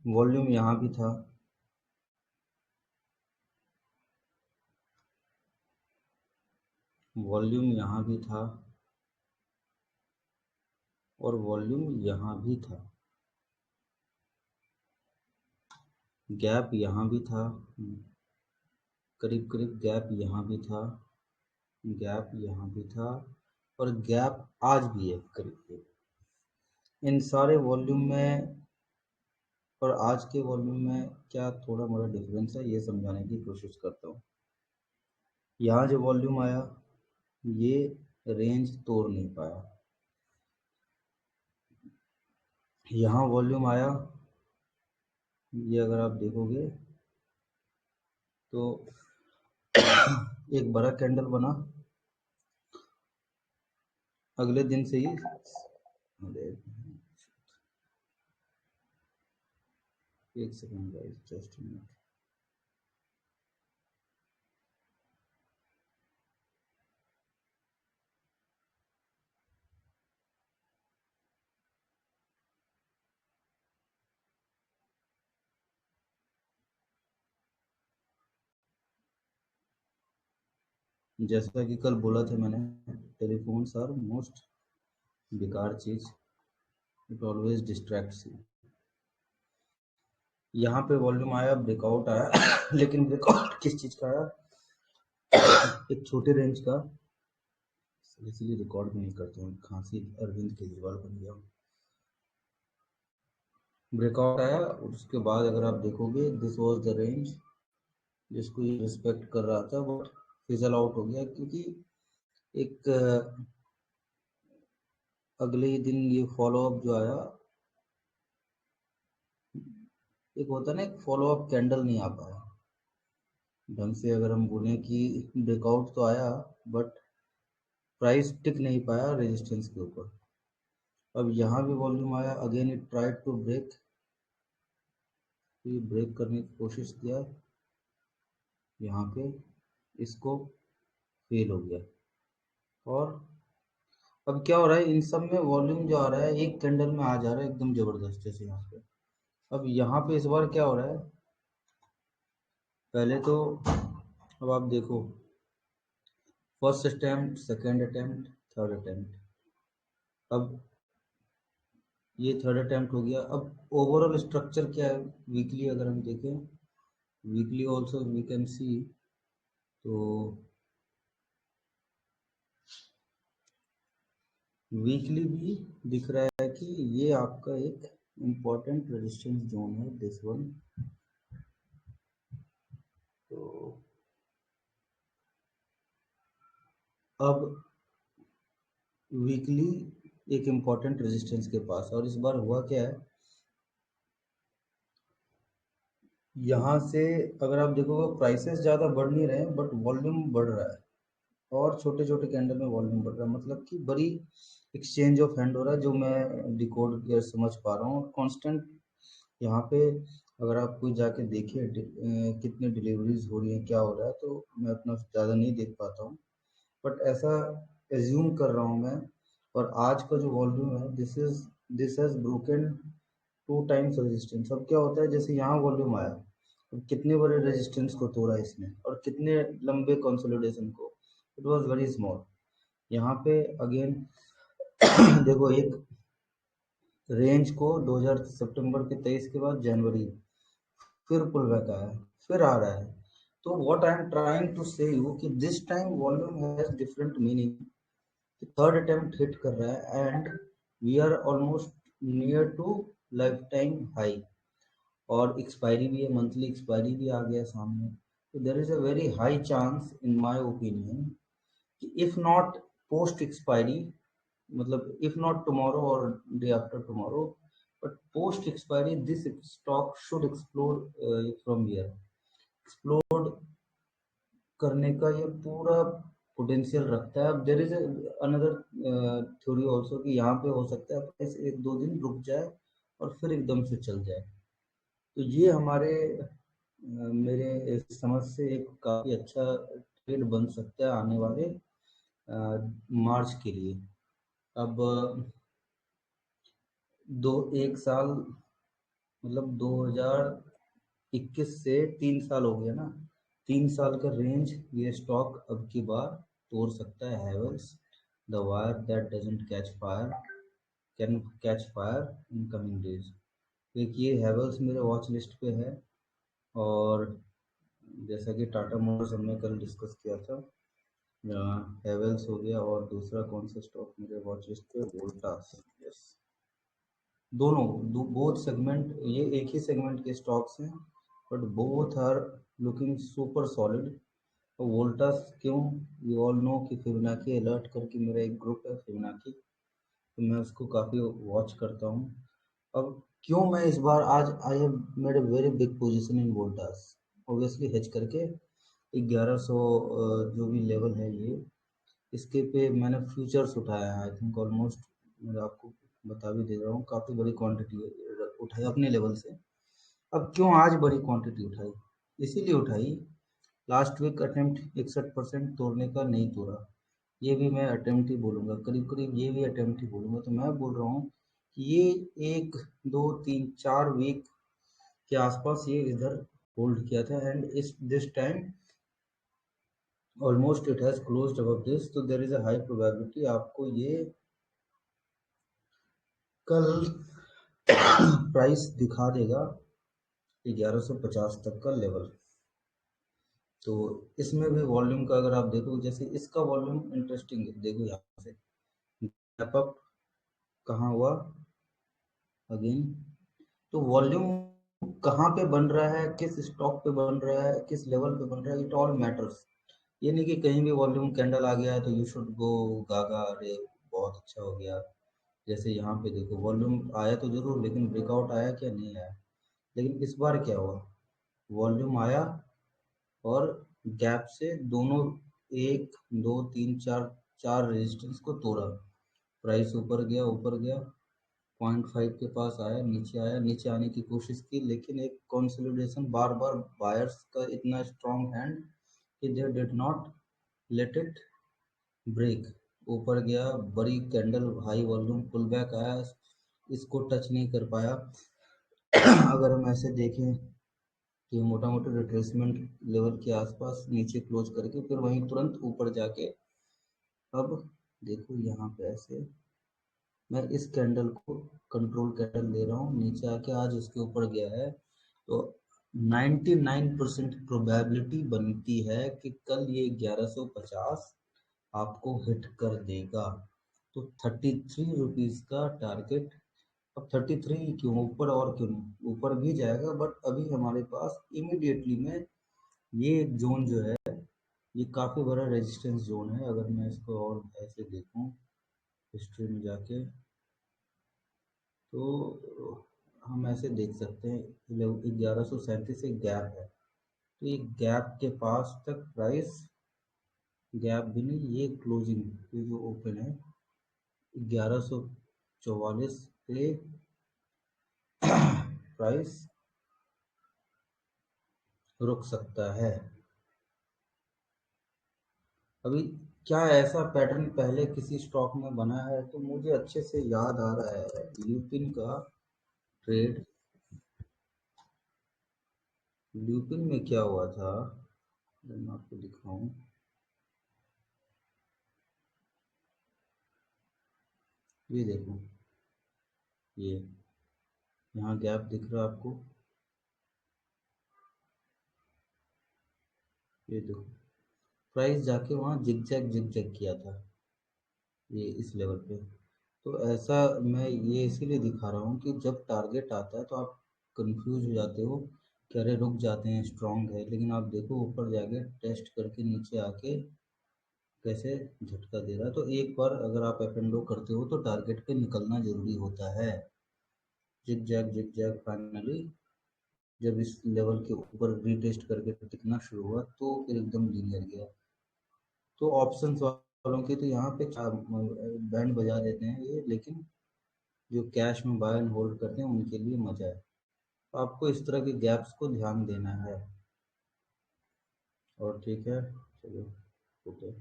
Volume यहाँ भी था, वॉल्यूम यहाँ भी था, और वॉल्यूम यहाँ भी था। गैप यहाँ भी था, करीब करीब गैप यहाँ भी था, गैप यहाँ भी था, और गैप आज भी है करीब करीब। इन सारे वॉल्यूम में और आज के वॉल्यूम में क्या थोड़ा मोड़ा डिफरेंस है, ये समझाने की कोशिश करता हूँ। यहाँ जो वॉल्यूम आया ये रेंज तोड़ नहीं पाया, यहाँ वॉल्यूम आया, ये अगर आप देखोगे तो एक बड़ा कैंडल बना, अगले दिन से ही एक सेकंड गाइस, जस्ट मिनट। जैसा कि कल बोला था मैंने, टेलीफोन्स आर मोस्ट बेकार चीज, इट ऑलवेज डिस्ट्रैक्ट्स यू। यहाँ पे वॉल्यूम आया, ब्रेकआउट आया लेकिन ब्रेकआउट किस चीज का आया, एक छोटे रेंज का, इसलिए रिकॉर्ड भी नहीं करते हैं, खांसी अरविंद केजरीवाल बन गया। ब्रेकआउट आया और उसके बाद अगर आप देखोगे दिस वाज द रेंज जिसको ये रिस्पेक्ट कर रहा था, वो फिजल आउट हो गया, क्योंकि एक अगले ही दिन ये फॉलो अप जो आया, एक होता है ना, एक फॉलो अप कैंडल नहीं आ पाया ढंग से। अगर हम बोलें कि ब्रेकआउट तो आया बट प्राइस टिक नहीं पाया रेजिस्टेंस के ऊपर। अब यहाँ भी वॉल्यूम आया, again it tried to break, ये ब्रेक करने की कोशिश किया, यहाँ पे इसको फेल हो गया। और अब क्या हो रहा है, इन सब में वॉल्यूम जो आ रहा है एक कैंडल में आ जा रहा है एकदम जबरदस्त जैसे यहाँ पे। अब यहाँ पे इस बार क्या हो रहा है, पहले तो अब आप देखो, first attempt, second attempt, third attempt, अब ये थर्ड अटेम्प्ट हो गया। अब ओवरऑल स्ट्रक्चर क्या है वीकली, अगर हम देखें weekly also we can see, तो वीकली भी दिख रहा है कि ये आपका एक इम्पोर्टेंट रेजिस्टेंस जोन है, दिस वन। तो अब वीकली एक इम्पोर्टेंट रेजिस्टेंस के पास, और इस बार हुआ क्या है, यहाँ से अगर आप देखोगे प्राइसेस ज़्यादा बढ़ नहीं रहे हैं बट वॉल्यूम बढ़ रहा है, और छोटे छोटे कैंडल में वॉल्यूम बढ़ रहा है, मतलब कि बड़ी एक्सचेंज ऑफ हैंड हो रहा है, जो मैं डिकोड या समझ पा रहा हूँ। कांस्टेंट यहाँ पे अगर आप कोई जाके देखिए कितनी डिलीवरीज हो रही हैं, क्या हो रहा है, तो मैं अपना ज़्यादा नहीं देख पाता हूँ, बट ऐसा एज्यूम कर रहा हूँ मैं। और आज का जो वॉल्यूम है, this has broken 2 times resistance. अब क्या होता है, जैसे यहाँ वॉल्यूम आया, अब कितने बड़े रेजिस्टेंस को तोड़ा इसने, और कितने लंबे कंसोलिडेशन को, इट वाज वेरी स्मॉल। यहाँ पे अगेन देखो, एक रेंज को 2000 सितंबर के 23 के बाद जनवरी फिर पुल बैक आया, फिर आ रहा है। तो what I am trying to say you कि this time volume has different meaning, third attempt hit कर रहा है, and we are almost near to lifetime high, और एक्सपायरी भी है, मंथली एक्सपायरी भी आ गया सामने। तो there is a very high chance in my opinion कि इफ नॉट पोस्ट एक्सपायरी, मतलब इफ नॉट टुमारो और day after tomorrow, but post expiry this stock should explore from here. Explore करने का ये पूरा पोटेंशियल रखता है। अब there is another theory also कि यहाँ पे हो सकता है प्राइस 1-2 दिन रुक जाए और फिर एकदम से चल जाए। तो ये हमारे मेरे समझ से एक काफ़ी अच्छा ट्रेड बन सकता है आने वाले मार्च के लिए। अब दो एक साल मतलब 2021 से 3 साल हो गया ना, 3 साल का रेंज ये स्टॉक अब की बार तोड़ सकता है। Havells the wire that doesn't catch fire can catch fire in coming days. एक ये हैवेल्स मेरे वॉच लिस्ट पे है। और जैसा कि टाटा मोटर्स हमने कल डिस्कस किया था, हैवेल्स हो गया, और दूसरा कौन सा स्टॉक मेरे वॉच लिस्ट पे, वोल्टास। यस, दोनों बोथ सेगमेंट, ये एक ही सेगमेंट के स्टॉक्स हैं, but both are looking super solid. तो वोल्टास क्यों, यू ऑल नो कि फिबोनाची अलर्ट करके मेरा एक ग्रुप है फिबोनाची, तो मैं उसको काफ़ी वॉच करता हूँ। अब क्यों मैं इस बार आज I have made a very big position in Voltas, obviously hedge करके 1100 जो भी लेवल है ये, इसके पे मैंने फ्यूचर्स उठाया है। आई थिंक ऑलमोस्ट, मैं आपको बता भी दे रहा हूँ, काफ़ी बड़ी क्वांटिटी उठाई अपने लेवल से। अब क्यों आज बड़ी क्वांटिटी उठाई, इसीलिए उठाई, लास्ट वीक अटेम्प्ट 61% तोड़ने का नहीं तोड़ा, ये भी मैं अटेम्प्ट ही बोलूँगा, करीब करीब ये भी अटेम्प्ट ही बोलूँगा। तो मैं बोल रहा हूँ कि ये 1 2 3 4 वीक के आसपास ये इधर होल्ड किया था, एंड इस this time almost it has closed above this, तो there is a high probability आपको ये कल प्राइस दिखा देगा 1150 तक का लेवल। तो इसमें भी वॉल्यूम का अगर आप देखो, जैसे इसका वॉल्यूम इंटरेस्टिंग है, देखो यहाँ से गैप अप कहाँ हुआ अगेन, तो वॉल्यूम कहाँ पे बन रहा है, किस स्टॉक पे बन रहा है, किस लेवल पे बन रहा है, इट ऑल मैटर्स। ये नहीं कि कहीं भी वॉल्यूम कैंडल आ गया है तो यू शुड गो गागा, अरे बहुत अच्छा हो गया। जैसे यहाँ पे देखो वॉल्यूम आया तो जरूर, लेकिन ब्रेकआउट आया क्या, नहीं आया। लेकिन इस बार क्या हुआ, वॉल्यूम आया और गैप से दोनों 1 2 3 4 चार रेजिस्टेंस को तोड़ा, प्राइस ऊपर गया 0.5 के पास आया, नीचे आया, नीचे आने की कोशिश की, लेकिन एक कंसोलिडेशन, बार बार बायर्स का इतना स्ट्रॉन्ग हैंड कि they did not let it break, ऊपर गया, बड़ी candle, high volume pull back आया, इसको टच नहीं कर पाया। अगर हम ऐसे देखें कि मोटा मोटा रिट्रेसमेंट लेवल के आसपास नीचे क्लोज करके फिर वहीं तुरंत ऊपर जाके, अब देखो यहाँ पे ऐसे मैं इस कैंडल को कंट्रोल कैंडल ले रहा हूँ, नीचे आके आज इसके ऊपर गया है, तो 99% प्रोबेबिलिटी बनती है कि कल ये 1150 आपको हिट कर देगा। तो 33 रुपीज़ का टारगेट, अब 33 क्यों, ऊपर और क्यों नहीं, ऊपर भी जाएगा, बट अभी हमारे पास इमीडिएटली में ये एक जोन जो है, ये काफ़ी बड़ा रेजिस्टेंस जोन है। अगर मैं इसको और ऐसे देखूं हिस्ट्री में जाके, तो हम ऐसे देख सकते हैं 1137 एक गैप है, तो ये गैप के पास तक प्राइस, गैप भी नहीं, ये क्लोजिंग, ये जो ओपन है 1144 पे प्राइस रुक सकता है। अभी क्या ऐसा पैटर्न पहले किसी स्टॉक में बना है, तो मुझे अच्छे से याद आ रहा है ल्यूपिन का ट्रेड, ल्यूपिन में क्या हुआ था, मैं आपको दिखाऊं, ये देखो, ये यहाँ गैप दिख रहा है आपको, ये देखो प्राइस जाके वहाँ जिग जैग किया था, ये इस लेवल पे। तो ऐसा मैं ये इसीलिए दिखा रहा हूँ कि जब टारगेट आता है तो आप कंफ्यूज हो जाते हो कि अरे रुक जाते हैं, स्ट्रांग है, लेकिन आप देखो ऊपर जाके टेस्ट करके नीचे आके कैसे झटका दे रहा है। तो एक बार अगर आप एफ एंड ओ करते हो तो टारगेट पे निकलना जरूरी होता है। जिग जैग फाइनली जब इस लेवल के ऊपर रीटेस्ट करके टिकना शुरू हुआ तो फिर एकदम लीनियर गया। तो ऑप्शंस वालों की तो यहाँ पे बैंड बजा देते हैं ये, लेकिन जो कैश में बाय एंड होल्ड करते हैं उनके लिए मजा है। तो आपको इस तरह के गैप्स को ध्यान देना है। और ठीक है, चलो, ओके।